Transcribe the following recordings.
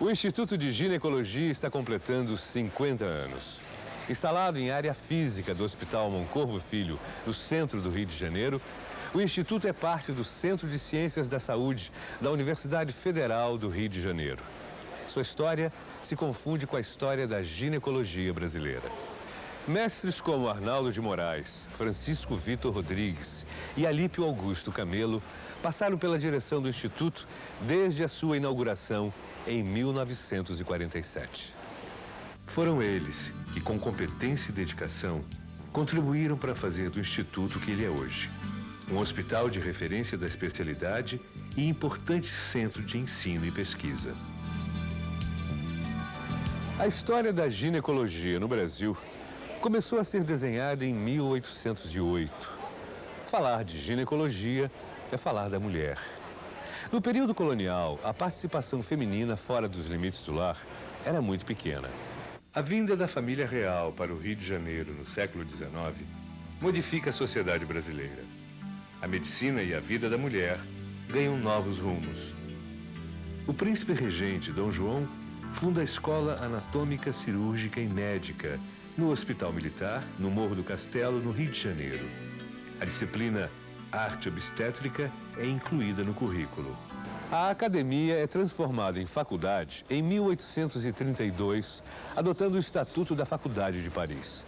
O Instituto de Ginecologia está completando 50 anos. Instalado em área física do Hospital Moncorvo Filho, no centro do Rio de Janeiro, o Instituto é parte do Centro de Ciências da Saúde da Universidade Federal do Rio de Janeiro. Sua história se confunde com a história da ginecologia brasileira. Mestres como Arnaldo de Moraes, Francisco Vitor Rodrigues e Alípio Augusto Camelo passaram pela direção do Instituto desde a sua inauguração em 1947. Foram eles que, com competência e dedicação, contribuíram para fazer do Instituto o que ele é hoje. Um hospital de referência da especialidade e importante centro de ensino e pesquisa. A história da ginecologia no Brasil começou a ser desenhada em 1808. Falar de ginecologia é falar da mulher. No período colonial, a participação feminina fora dos limites do lar era muito pequena. A vinda da família real para o Rio de Janeiro no século XIX modifica a sociedade brasileira. A medicina e a vida da mulher ganham novos rumos. O príncipe regente Dom João funda a Escola Anatômica, Cirúrgica e Médica no Hospital Militar, no Morro do Castelo, no Rio de Janeiro. A disciplina Arte Obstétrica é incluída no currículo. A academia é transformada em faculdade em 1832, adotando o Estatuto da Faculdade de Paris.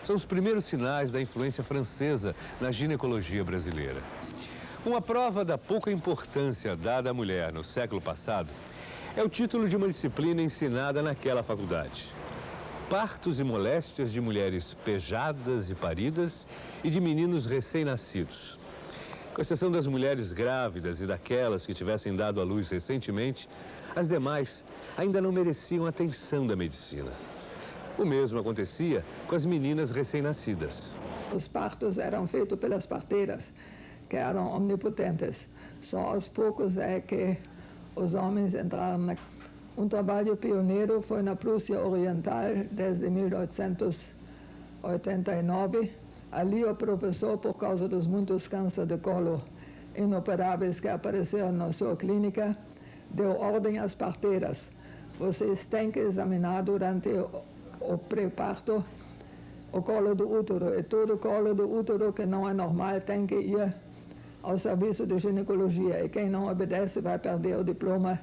São os primeiros sinais da influência francesa na ginecologia brasileira. Uma prova da pouca importância dada à mulher no século passado é o título de uma disciplina ensinada naquela faculdade. Partos e moléstias de mulheres pejadas e paridas e de meninos recém-nascidos. Com exceção das mulheres grávidas e daquelas que tivessem dado à luz recentemente, as demais ainda não mereciam atenção da medicina. O mesmo acontecia com as meninas recém-nascidas. Os partos eram feitos pelas parteiras, que eram omnipotentes. Só aos poucos é que os homens entraram. Um trabalho pioneiro foi na Prússia Oriental, desde 1889. Ali o professor, por causa dos muitos cânceres de colo inoperáveis que apareceram na sua clínica, deu ordem às parteiras. Vocês têm que examinar durante o pré-parto o colo do útero. E todo colo do útero que não é normal tem que ir ao serviço de ginecologia. E quem não obedece vai perder o diploma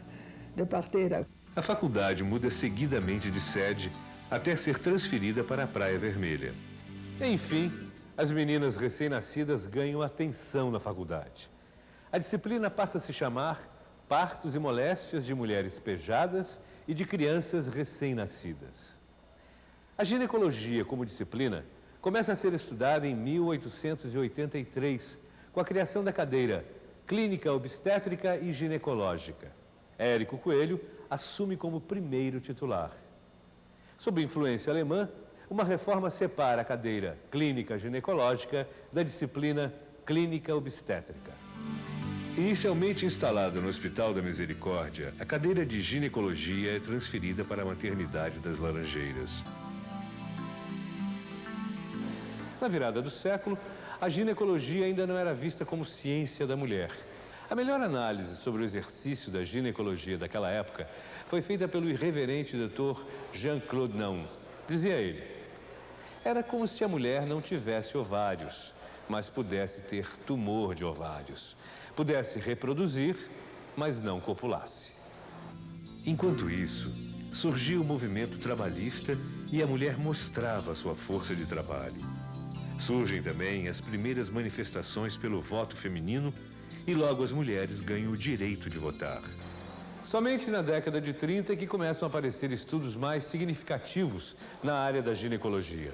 de parteira. A faculdade muda seguidamente de sede até ser transferida para a Praia Vermelha. Enfim, as meninas recém-nascidas ganham atenção na faculdade. A disciplina passa a se chamar Partos e Moléstias de Mulheres Pejadas e de Crianças Recém-Nascidas. A ginecologia como disciplina começa a ser estudada em 1883, com a criação da cadeira Clínica Obstétrica e Ginecológica. Érico Coelho assume como primeiro titular. Sob influência alemã, uma reforma separa a cadeira Clínica Ginecológica da disciplina Clínica Obstétrica. Inicialmente instalada no Hospital da Misericórdia, a cadeira de ginecologia é transferida para a maternidade das Laranjeiras. Na virada do século, a ginecologia ainda não era vista como ciência da mulher. A melhor análise sobre o exercício da ginecologia daquela época foi feita pelo irreverente Dr. Jean-Claude Naum. Dizia ele: era como se a mulher não tivesse ovários, mas pudesse ter tumor de ovários. Pudesse reproduzir, mas não copulasse. Enquanto isso, surgiu o movimento trabalhista e a mulher mostrava a sua força de trabalho. Surgem também as primeiras manifestações pelo voto feminino e logo as mulheres ganham o direito de votar. Somente na década de 30 é que começam a aparecer estudos mais significativos na área da ginecologia.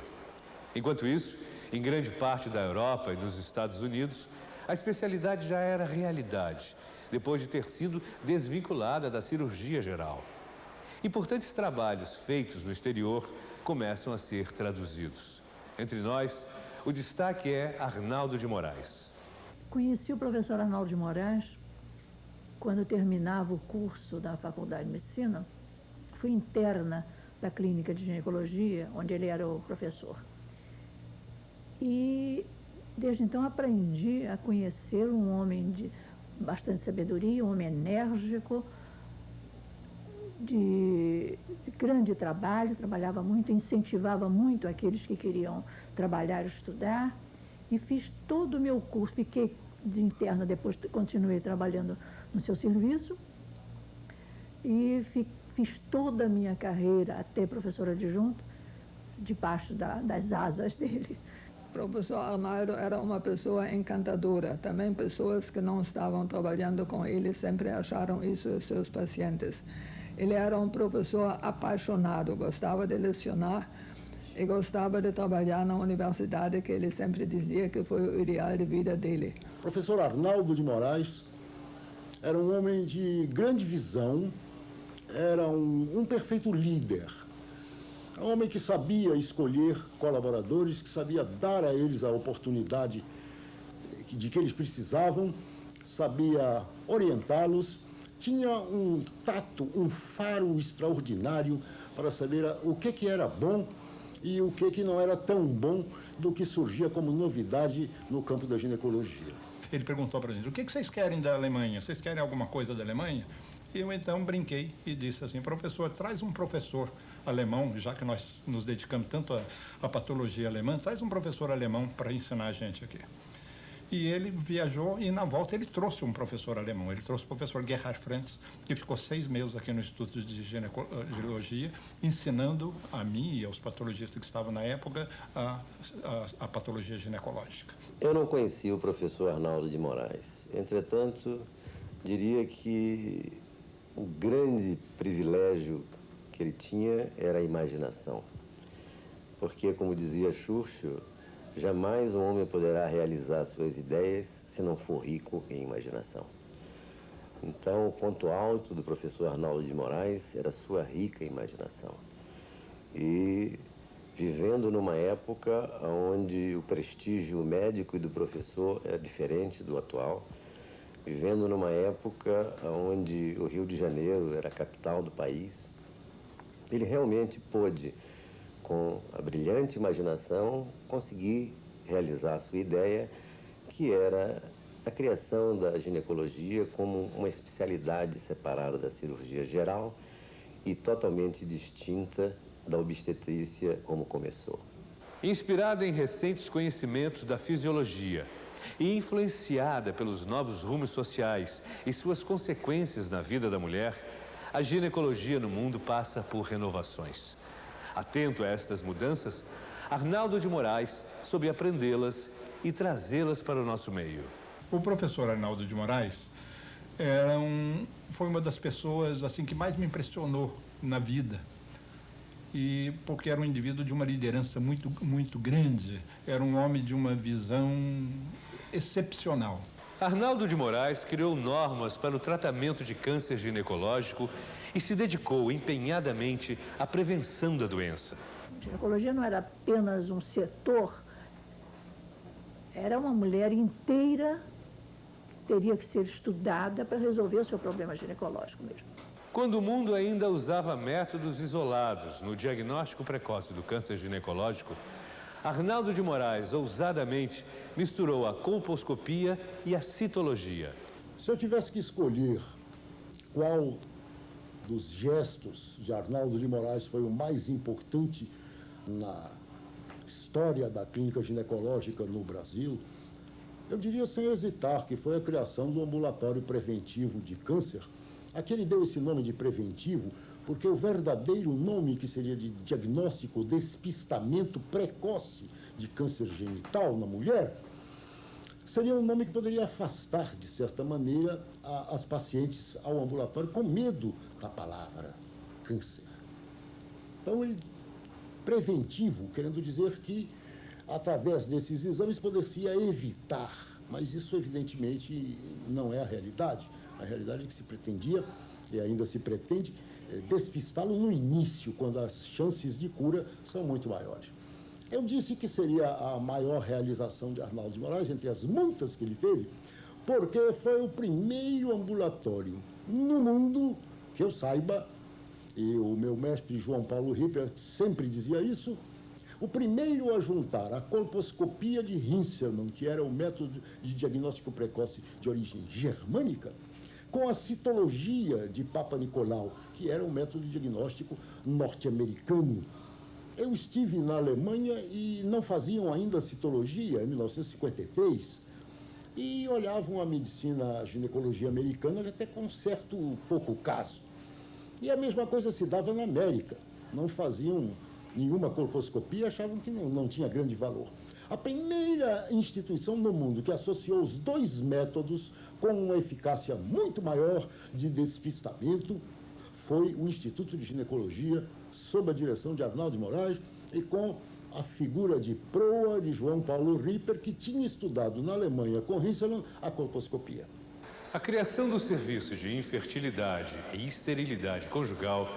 Enquanto isso, em grande parte da Europa e nos Estados Unidos, a especialidade já era realidade, depois de ter sido desvinculada da cirurgia geral. Importantes trabalhos feitos no exterior começam a ser traduzidos. Entre nós, o destaque é Arnaldo de Moraes. Conheci o professor Arnaldo de Moraes quando terminava o curso da Faculdade de Medicina. Fui interna da clínica de ginecologia, onde ele era o professor. E desde então aprendi a conhecer um homem de bastante sabedoria, um homem enérgico, de grande trabalho, trabalhava muito, incentivava muito aqueles que queriam trabalhar e estudar, e fiz todo o meu curso, fiquei de interna, depois continuei trabalhando no seu serviço, e fiz toda a minha carreira, até professora adjunta, debaixo das asas dele. O professor Arnaldo era uma pessoa encantadora. Também pessoas que não estavam trabalhando com ele sempre acharam isso os seus pacientes. Ele era um professor apaixonado, gostava de lecionar e gostava de trabalhar na universidade, que ele sempre dizia que foi o ideal de vida dele. O professor Arnaldo de Moraes era um homem de grande visão, era um perfeito líder. Um homem que sabia escolher colaboradores, que sabia dar a eles a oportunidade de que eles precisavam, sabia orientá-los, tinha um tato, um faro extraordinário para saber o que era bom e o que não era tão bom do que surgia como novidade no campo da ginecologia. Ele perguntou para a gente, o que vocês querem da Alemanha? Vocês querem alguma coisa da Alemanha? E eu então brinquei e disse assim, professor, traz um professor alemão, já que nós nos dedicamos tanto à patologia alemã, traz um professor alemão para ensinar a gente aqui. E ele viajou e na volta ele trouxe um professor alemão, ele trouxe o professor Gerhard Franz, que ficou 6 meses aqui no Instituto de Ginecologia, ensinando a mim e aos patologistas que estavam na época a patologia ginecológica. Eu não conhecia o professor Arnaldo de Moraes, entretanto, diria que o grande privilégio que ele tinha era a imaginação. Porque, como dizia Churchill, jamais um homem poderá realizar suas ideias se não for rico em imaginação. Então, o ponto alto do professor Arnaldo de Moraes era sua rica imaginação. E vivendo numa época onde o prestígio médico e do professor era diferente do atual, vivendo numa época onde o Rio de Janeiro era a capital do país, ele realmente pôde, com a brilhante imaginação, conseguir realizar a sua ideia, que era a criação da ginecologia como uma especialidade separada da cirurgia geral e totalmente distinta da obstetrícia como começou. Inspirada em recentes conhecimentos da fisiologia e influenciada pelos novos rumos sociais e suas consequências na vida da mulher, a ginecologia no mundo passa por renovações. Atento a estas mudanças, Arnaldo de Moraes soube aprendê-las e trazê-las para o nosso meio. O professor Arnaldo de Moraes foi uma das pessoas assim, que mais me impressionou na vida. E porque era um indivíduo de uma liderança muito, muito grande, era um homem de uma visão excepcional. Arnaldo de Moraes criou normas para o tratamento de câncer ginecológico e se dedicou empenhadamente à prevenção da doença. A ginecologia não era apenas um setor, era uma mulher inteira que teria que ser estudada para resolver o seu problema ginecológico mesmo. Quando o mundo ainda usava métodos isolados no diagnóstico precoce do câncer ginecológico, Arnaldo de Moraes ousadamente misturou a colposcopia e a citologia. Se eu tivesse que escolher qual dos gestos de Arnaldo de Moraes foi o mais importante na história da clínica ginecológica no Brasil, eu diria sem hesitar que foi a criação do ambulatório preventivo de câncer. Aqui ele deu esse nome de preventivo porque o verdadeiro nome, que seria de diagnóstico, despistamento precoce de câncer genital na mulher, seria um nome que poderia afastar, de certa maneira, as pacientes ao ambulatório com medo da palavra câncer. Então, ele preventivo, querendo dizer que, através desses exames, poderia evitar, mas isso, evidentemente, não é a realidade. A realidade é que se pretendia, e ainda se pretende, despistá-lo no início, quando as chances de cura são muito maiores. Eu disse que seria a maior realização de Arnaldo de Moraes, entre as muitas que ele teve, porque foi o primeiro ambulatório no mundo, que eu saiba, e o meu mestre João Paulo Ripper sempre dizia isso, o primeiro a juntar a colposcopia de Hinsermann, que era o método de diagnóstico precoce de origem germânica, com a citologia de Papa Nicolau, que era um método diagnóstico norte-americano. Eu estive na Alemanha e não faziam ainda citologia, em 1953, e olhavam a medicina, a ginecologia americana até com certo pouco caso. E a mesma coisa se dava na América. Não faziam nenhuma colposcopia, achavam que não tinha grande valor. A primeira instituição no mundo que associou os dois métodos com uma eficácia muito maior de despistamento foi o Instituto de Ginecologia, sob a direção de Arnaldo de Moraes e com a figura de proa de João Paulo Ripper, que tinha estudado na Alemanha com Risseland a colposcopia. A criação do serviço de infertilidade e esterilidade conjugal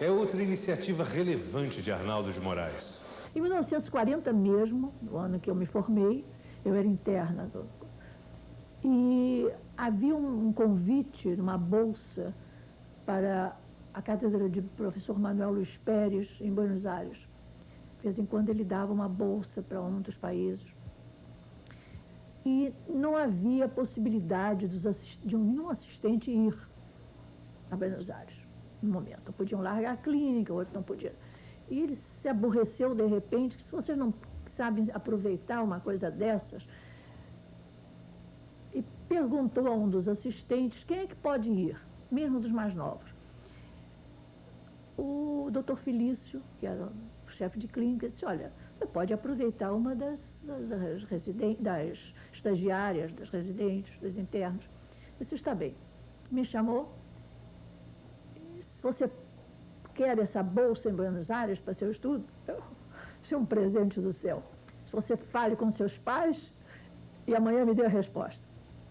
é outra iniciativa relevante de Arnaldo de Moraes. Em 1940 mesmo, no ano que eu me formei, eu era interna, e havia um convite, uma bolsa para a cátedra de professor Manuel Luiz Pérez, em Buenos Aires. De vez em quando ele dava uma bolsa para um dos países. E não havia possibilidade de nenhum assistente ir a Buenos Aires, no momento. Podiam largar a clínica, outros não podiam. E ele se aborreceu de repente, que se vocês não sabem aproveitar uma coisa dessas, e perguntou a um dos assistentes quem é que pode ir, mesmo dos mais novos. O doutor Felício, que era o chefe de clínica, disse, olha, você pode aproveitar uma das estagiárias, das residentes, dos internos. Isso está bem. Me chamou. Se você quer essa bolsa em Buenos Aires para seu estudo, isso é um presente do céu. Se você fale com seus pais e amanhã me dê a resposta.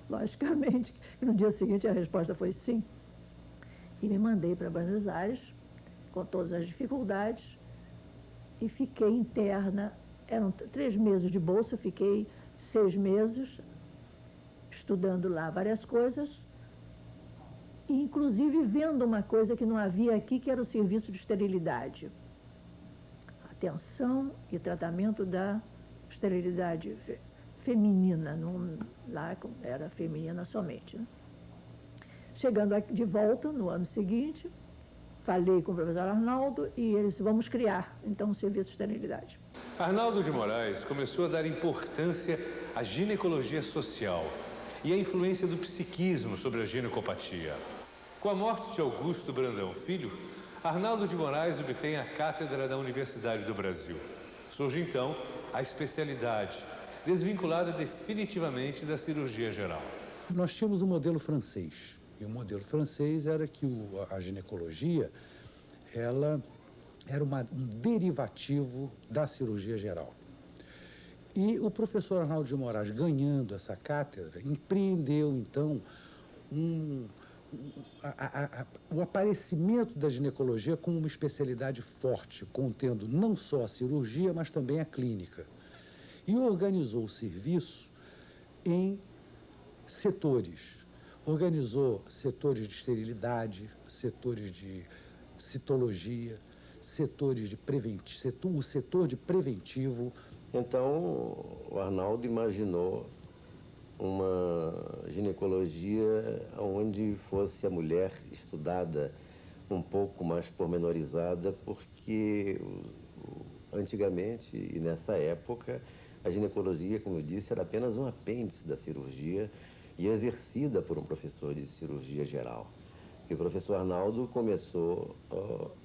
Logicamente, no dia seguinte a resposta foi sim. E me mandei para Buenos Aires, com todas as dificuldades, e fiquei interna. Eram 3 meses de bolsa, eu fiquei 6 meses estudando lá várias coisas, e inclusive vendo uma coisa que não havia aqui, que era o serviço de esterilidade. Atenção e tratamento da esterilidade feminina, lá era feminina somente. Né? Chegando de volta, no ano seguinte, falei com o professor Arnaldo e eles vamos criar, então, um serviço de esterilidade. Arnaldo de Moraes começou a dar importância à ginecologia social e à influência do psiquismo sobre a ginecopatia. Com a morte de Augusto Brandão Filho, Arnaldo de Moraes obtém a cátedra da Universidade do Brasil. Surge, então, a especialidade, desvinculada definitivamente da cirurgia geral. Nós tínhamos um modelo francês, e o modelo francês era que a ginecologia, ela era um derivativo da cirurgia geral. E o professor Arnaldo de Moraes, ganhando essa cátedra, empreendeu, então, o aparecimento da ginecologia como uma especialidade forte, contendo não só a cirurgia, mas também a clínica. E organizou o serviço em setores. Organizou setores de esterilidade, setores de citologia, setores de o setor de preventivo. Então, o Arnaldo imaginou uma ginecologia onde fosse a mulher estudada um pouco mais pormenorizada, porque antigamente e nessa época a ginecologia, como eu disse, era apenas um apêndice da cirurgia e exercida por um professor de cirurgia geral. E o professor Arnaldo começou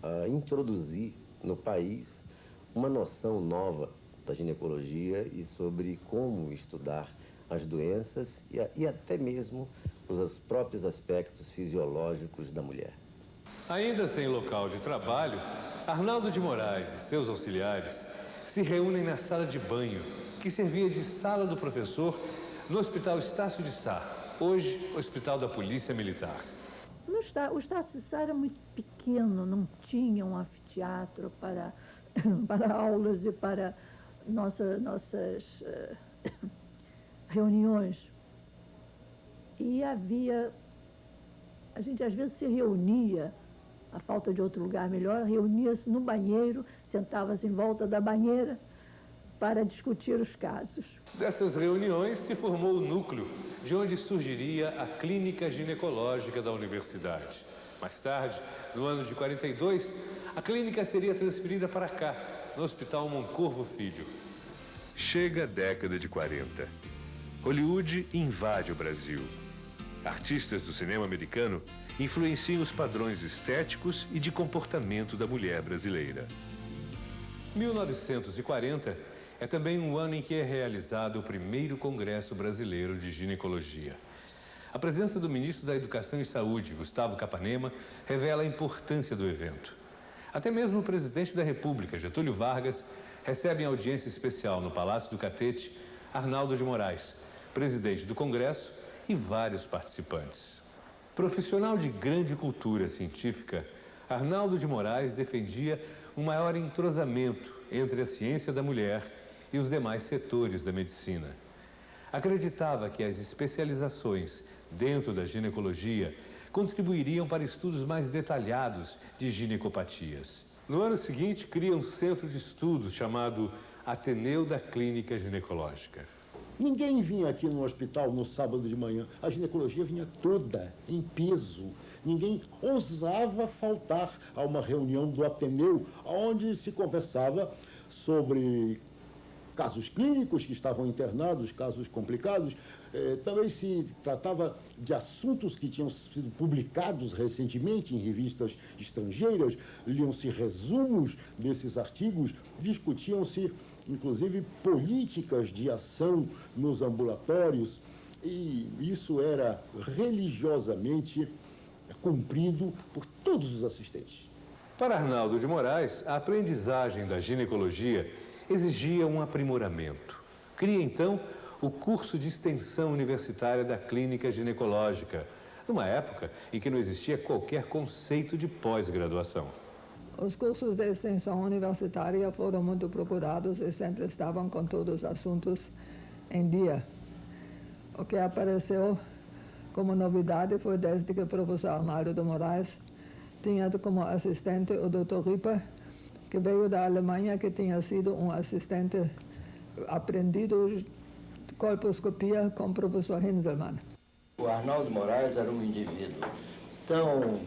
a introduzir no país uma noção nova da ginecologia e sobre como estudar as doenças e até mesmo os próprios aspectos fisiológicos da mulher. Ainda sem local de trabalho, Arnaldo de Moraes e seus auxiliares se reúnem na sala de banho, que servia de sala do professor no Hospital Estácio de Sá, hoje Hospital da Polícia Militar. O Estácio de Sá era muito pequeno, não tinha um anfiteatro para aulas e para nossas reuniões. E a gente às vezes se reunia, a falta de outro lugar melhor, reunia-se no banheiro, sentava-se em volta da banheira para discutir os casos. Dessas reuniões se formou o núcleo de onde surgiria a Clínica Ginecológica da Universidade. Mais tarde, no ano de 42, a clínica seria transferida para cá, no Hospital Moncorvo Filho. Chega a década de 40. Hollywood invade o Brasil. Artistas do cinema americano influenciam os padrões estéticos e de comportamento da mulher brasileira. 1940 é também um ano em que é realizado o primeiro Congresso Brasileiro de Ginecologia. A presença do ministro da Educação e Saúde, Gustavo Capanema, revela a importância do evento. Até mesmo o presidente da República, Getúlio Vargas, recebe em audiência especial no Palácio do Catete Arnaldo de Moraes, presidente do Congresso, e vários participantes. Profissional de grande cultura científica, Arnaldo de Moraes defendia um maior entrosamento entre a ciência da mulher e os demais setores da medicina. Acreditava que as especializações dentro da ginecologia contribuiriam para estudos mais detalhados de ginecopatias. No ano seguinte, cria um centro de estudos chamado Ateneu da Clínica Ginecológica. Ninguém vinha aqui no hospital no sábado de manhã. A ginecologia vinha toda, em peso. Ninguém ousava faltar a uma reunião do Ateneu, onde se conversava sobre casos clínicos que estavam internados, casos complicados. Também se tratava de assuntos que tinham sido publicados recentemente em revistas estrangeiras, liam-se resumos desses artigos, discutiam-se, inclusive, políticas de ação nos ambulatórios, e isso era religiosamente cumprido por todos os assistentes. Para Arnaldo de Moraes, a aprendizagem da ginecologia exigia um aprimoramento. Cria, então, o curso de extensão universitária da Clínica Ginecológica, numa época em que não existia qualquer conceito de pós-graduação. Os cursos de extensão universitária foram muito procurados e sempre estavam com todos os assuntos em dia. O que apareceu como novidade foi desde que o professor Arnaldo de Moraes tinha como assistente o Dr. Ripper, que veio da Alemanha, que tinha sido um assistente aprendido de colposcopia com o professor Henselmann. O Arnaldo de Moraes era um indivíduo tão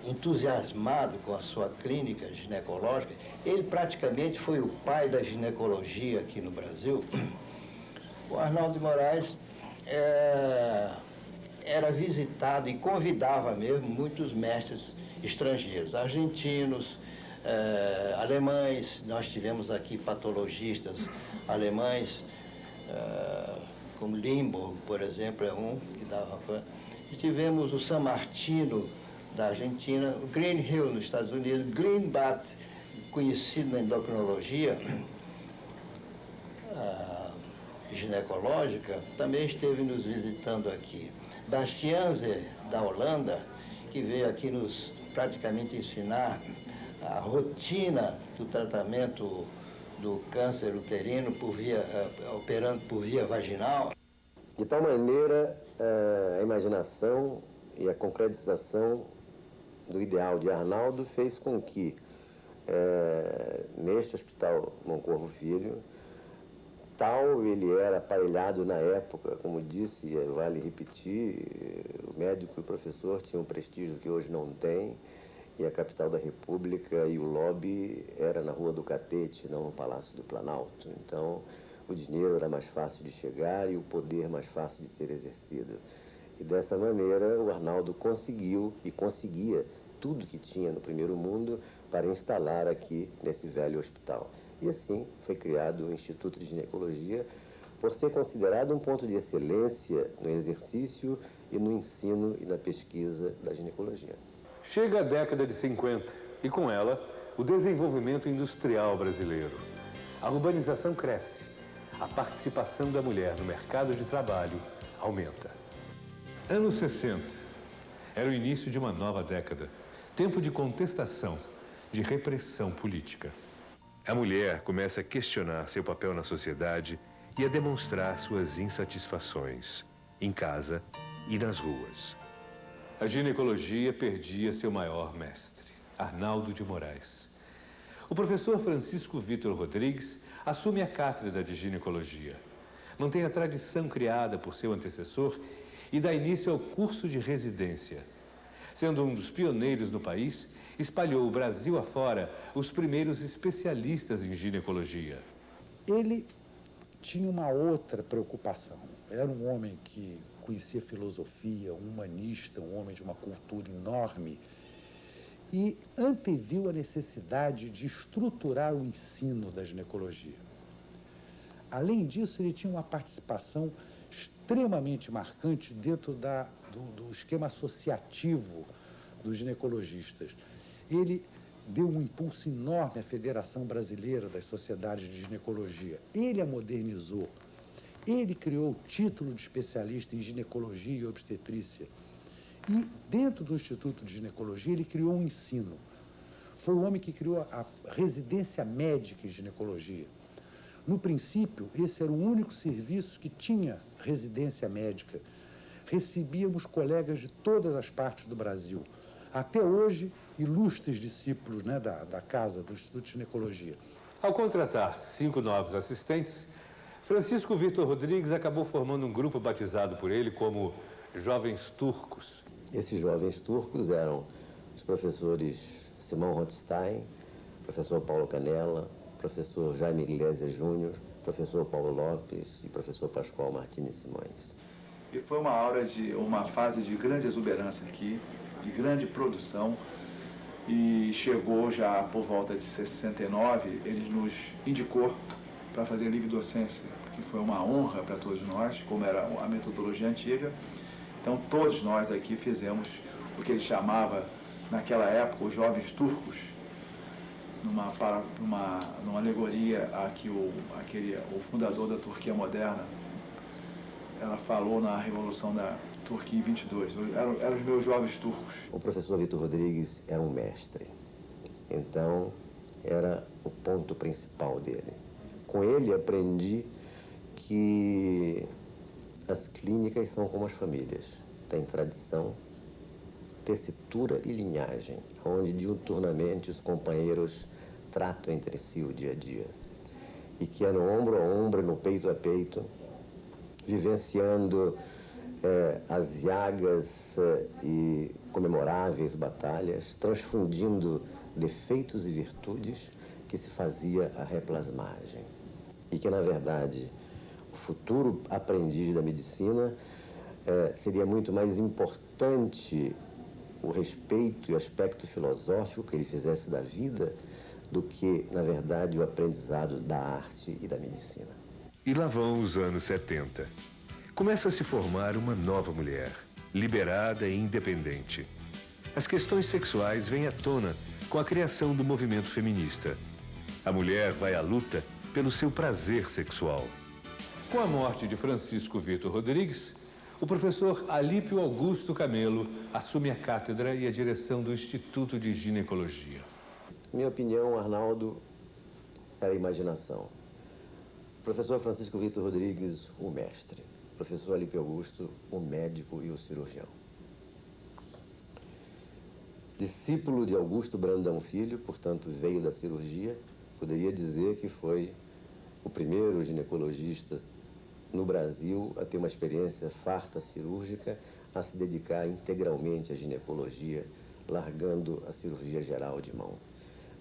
entusiasmado com a sua clínica ginecológica. Ele praticamente foi o pai da ginecologia aqui no Brasil. O Arnaldo de Moraes era visitado e convidava mesmo muitos mestres estrangeiros, argentinos, alemães. Nós tivemos aqui patologistas alemães, como Limburg, por exemplo, é um que dava. E tivemos o San Martino, da Argentina, o Greenhill, nos Estados Unidos, Greenblatt, conhecido na endocrinologia ginecológica, também esteve nos visitando aqui. Bastianse, da Holanda, que veio aqui nos praticamente ensinar a rotina do tratamento do câncer uterino operando por via vaginal. De tal maneira, a imaginação e a concretização do ideal de Arnaldo fez com que, neste Hospital Moncorvo Filho, tal ele era aparelhado na época, como disse, vale repetir, o médico e o professor tinham um prestígio que hoje não tem, e a capital da República e o lobby era na Rua do Catete, não no Palácio do Planalto. Então, o dinheiro era mais fácil de chegar e o poder mais fácil de ser exercido. E dessa maneira, o Arnaldo conseguiu e conseguia tudo que tinha no primeiro mundo para instalar aqui nesse velho hospital. E assim foi criado o Instituto de Ginecologia, por ser considerado um ponto de excelência no exercício e no ensino e na pesquisa da ginecologia. Chega a década de 50 e, com ela, o desenvolvimento industrial brasileiro. A urbanização cresce, a participação da mulher no mercado de trabalho aumenta. Anos 60. Era o início de uma nova década. Tempo de contestação, de repressão política. A mulher começa a questionar seu papel na sociedade e a demonstrar suas insatisfações, em casa e nas ruas. A ginecologia perdia seu maior mestre, Arnaldo de Moraes. O professor Francisco Vitor Rodrigues assume a cátedra de ginecologia. mantém a tradição criada por seu antecessor e dá início ao curso de residência. Sendo um dos pioneiros no país, espalhou o Brasil afora os primeiros especialistas em ginecologia. Ele tinha uma outra preocupação. Era um homem que conhecia filosofia, um humanista, um homem de uma cultura enorme, e anteviu a necessidade de estruturar o ensino da ginecologia. Além disso, ele tinha uma participação extremamente marcante dentro do esquema associativo dos ginecologistas. Ele deu um impulso enorme à Federação Brasileira das Sociedades de Ginecologia. Ele a modernizou. Ele criou o título de especialista em ginecologia e obstetrícia. E, dentro do Instituto de Ginecologia, ele criou um ensino. Foi o homem que criou a residência médica em ginecologia. No princípio, esse era o único serviço que tinha residência médica. Recebíamos colegas de todas as partes do Brasil. Até hoje, ilustres discípulos, né, da casa do Instituto de Ginecologia. Ao contratar 5 novos assistentes, Francisco Vitor Rodrigues acabou formando um grupo batizado por ele como Jovens Turcos. Esses jovens turcos eram os professores Simão Rothstein, professor Paulo Canella, professor Jaime Iglesias Júnior, professor Paulo Lopes e professor Pascoal Martins Simões. E foi uma fase de grande exuberância aqui, de grande produção, e chegou já por volta de 69, ele nos indicou para fazer livre docência, que foi uma honra para todos nós, como era a metodologia antiga. Então todos nós aqui fizemos o que ele chamava, naquela época, os jovens turcos, numa alegoria a que o fundador da Turquia moderna, ela falou na Revolução da Turquia em 22. Eram os meus jovens turcos. O professor Vitor Rodrigues era um mestre, então era o ponto principal dele. Com ele aprendi que as clínicas são como as famílias, tem tradição, tessitura e linhagem, onde diuturnamente os companheiros tratam entre si o dia a dia. E que é no ombro a ombro, no peito a peito, vivenciando as iagas e comemoráveis batalhas, transfundindo defeitos e virtudes, que se fazia a replasmagem. E que, na verdade, o futuro aprendiz da medicina seria muito mais importante o respeito e o aspecto filosófico que ele fizesse da vida do que, na verdade, o aprendizado da arte e da medicina. E lá vão os anos 70. Começa a se formar uma nova mulher, liberada e independente. As questões sexuais vêm à tona com a criação do movimento feminista. A mulher vai à luta pelo seu prazer sexual. Com a morte de Francisco Vitor Rodrigues, o professor Alípio Augusto Camelo assume a cátedra e a direção do Instituto de Ginecologia. Minha opinião, Arnaldo, era a imaginação. O professor Francisco Vitor Rodrigues, o mestre. O professor Alípio Augusto, o médico e o cirurgião. Discípulo de Augusto Brandão Filho, portanto, veio da cirurgia, poderia dizer que foi o primeiro ginecologista no Brasil a ter uma experiência farta cirúrgica, a se dedicar integralmente à ginecologia, largando a cirurgia geral de mão.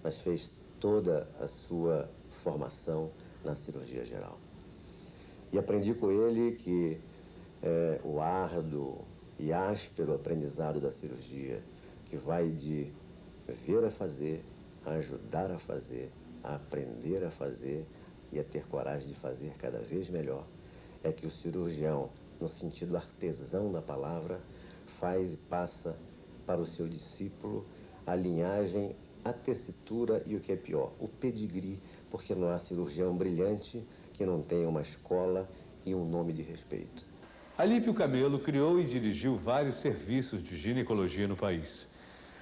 Mas fez toda a sua formação na cirurgia geral. E aprendi com ele que o árduo e áspero aprendizado da cirurgia, que vai de ver a fazer, a ajudar a fazer, a aprender a fazer e a ter coragem de fazer cada vez melhor, é que o cirurgião, no sentido artesão da palavra, faz e passa para o seu discípulo a linhagem, a tessitura e o que é pior, o pedigree, porque não há cirurgião brilhante que não tenha uma escola e um nome de respeito. Alípio Camelo criou e dirigiu vários serviços de ginecologia no país.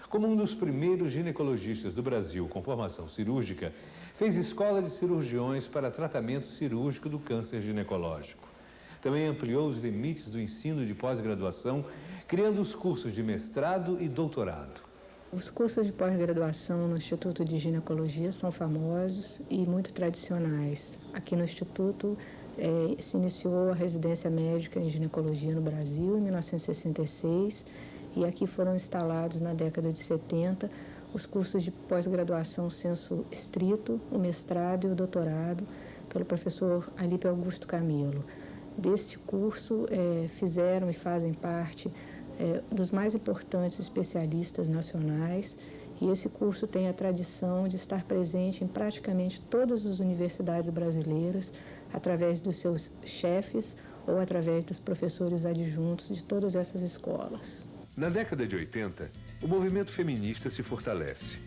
Como um dos primeiros ginecologistas do Brasil com formação cirúrgica, fez escola de cirurgiões para tratamento cirúrgico do câncer ginecológico. Também ampliou os limites do ensino de pós-graduação, criando os cursos de mestrado e doutorado. Os cursos de pós-graduação no Instituto de Ginecologia são famosos e muito tradicionais. Aqui no Instituto se iniciou a residência médica em ginecologia no Brasil em 1966 e aqui foram instalados na década de 70 os cursos de pós-graduação sensu estrito, o mestrado e o doutorado pelo professor Alípio Augusto Camelo. Deste curso fizeram e fazem parte dos mais importantes especialistas nacionais, e esse curso tem a tradição de estar presente em praticamente todas as universidades brasileiras, através dos seus chefes ou através dos professores adjuntos de todas essas escolas. Na década de 80, o movimento feminista se fortalece.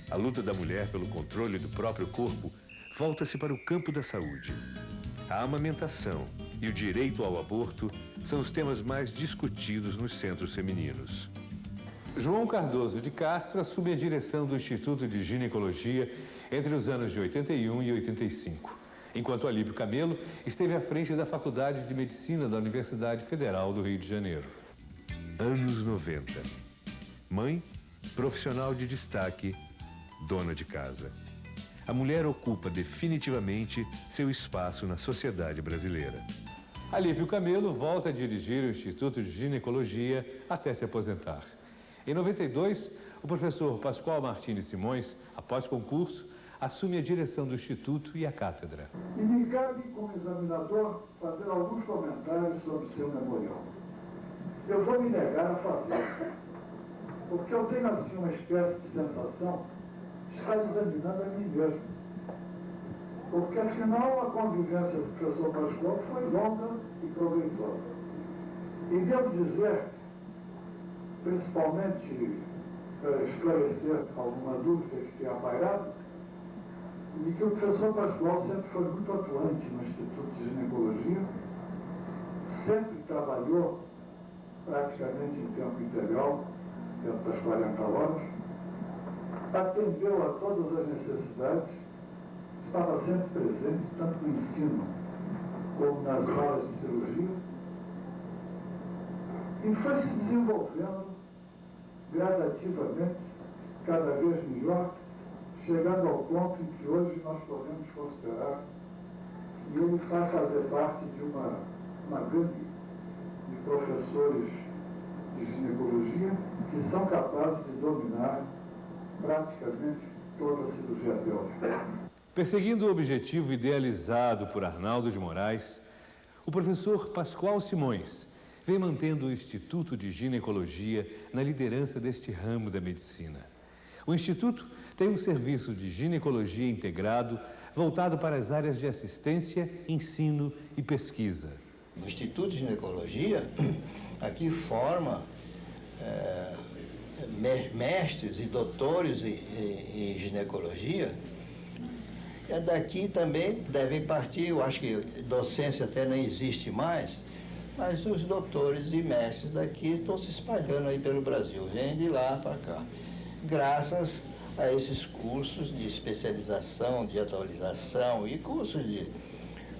A luta da mulher pelo controle do próprio corpo volta-se para o campo da saúde. A amamentação e o direito ao aborto são os temas mais discutidos nos centros femininos. João Cardoso de Castro assume a direção do Instituto de Ginecologia entre os anos de 81 e 85, enquanto Alípio Camelo esteve à frente da Faculdade de Medicina da Universidade Federal do Rio de Janeiro. Anos 90. Mãe, profissional de destaque, dona de casa. A mulher ocupa definitivamente seu espaço na sociedade brasileira. Alípio Camelo volta a dirigir o Instituto de Ginecologia até se aposentar. Em 92, o professor Pascoal Martins Simões, após concurso, assume a direção do Instituto e a cátedra. E me cabe, como examinador, fazer alguns comentários sobre seu memorial. Eu vou me negar a fazer, porque eu tenho assim uma espécie de sensação de estar examinando a mim mesmo. Porque, afinal, a convivência do professor Pascoal foi longa e proveitosa. E devo dizer, principalmente para esclarecer alguma dúvida que tenha pairado, de que o professor Pascoal sempre foi muito atuante no Instituto de Ginecologia, sempre trabalhou praticamente em tempo integral, dentro das 40 horas, atendeu a todas as necessidades, estava sempre presente, tanto no ensino como nas salas de cirurgia, e foi se desenvolvendo gradativamente, cada vez melhor, chegando ao ponto em que hoje nós podemos considerar que ele vai fazer parte de uma gangue de professores de ginecologia que são capazes de dominar praticamente toda a cirurgia pélvica. Perseguindo o objetivo idealizado por Arnaldo de Moraes, o professor Pascoal Simões vem mantendo o Instituto de Ginecologia na liderança deste ramo da medicina. O Instituto tem um serviço de ginecologia integrado voltado para as áreas de assistência, ensino e pesquisa. O Instituto de Ginecologia aqui forma mestres e doutores em ginecologia. E daqui também devem partir, eu acho que docência até não existe mais, mas os doutores e mestres daqui estão se espalhando aí pelo Brasil, vêm de lá para cá, graças a esses cursos de especialização, de atualização e cursos de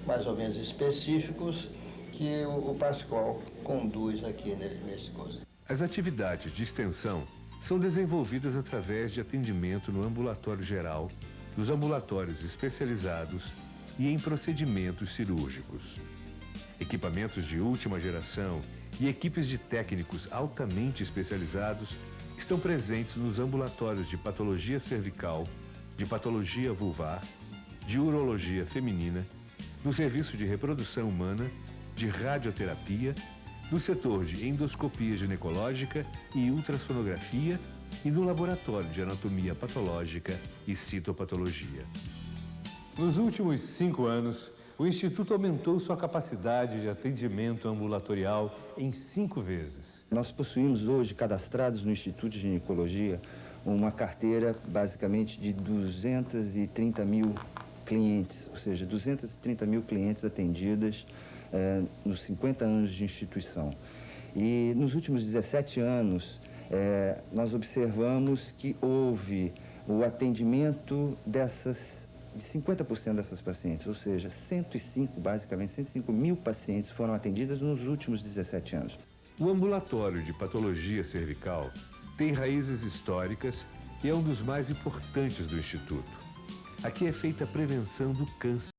mais ou menos específicos que o Pascoal conduz aqui nesse curso. As atividades de extensão são desenvolvidas através de atendimento no ambulatório geral, nos ambulatórios especializados e em procedimentos cirúrgicos. Equipamentos de última geração e equipes de técnicos altamente especializados estão presentes nos ambulatórios de patologia cervical, de patologia vulvar, de urologia feminina, no serviço de reprodução humana, de radioterapia, no setor de endoscopia ginecológica e ultrassonografia e no laboratório de anatomia patológica e citopatologia. Nos últimos 5 anos, o Instituto aumentou sua capacidade de atendimento ambulatorial em 5 vezes. Nós possuímos hoje, cadastrados no Instituto de Ginecologia, uma carteira basicamente de 230 mil clientes, ou seja, 230 mil clientes atendidas nos 50 anos de instituição. E nos últimos 17 anos, nós observamos que houve o atendimento de 50% dessas pacientes, ou seja, 105 mil pacientes foram atendidas nos últimos 17 anos. O ambulatório de patologia cervical tem raízes históricas e é um dos mais importantes do Instituto. Aqui é feita a prevenção do câncer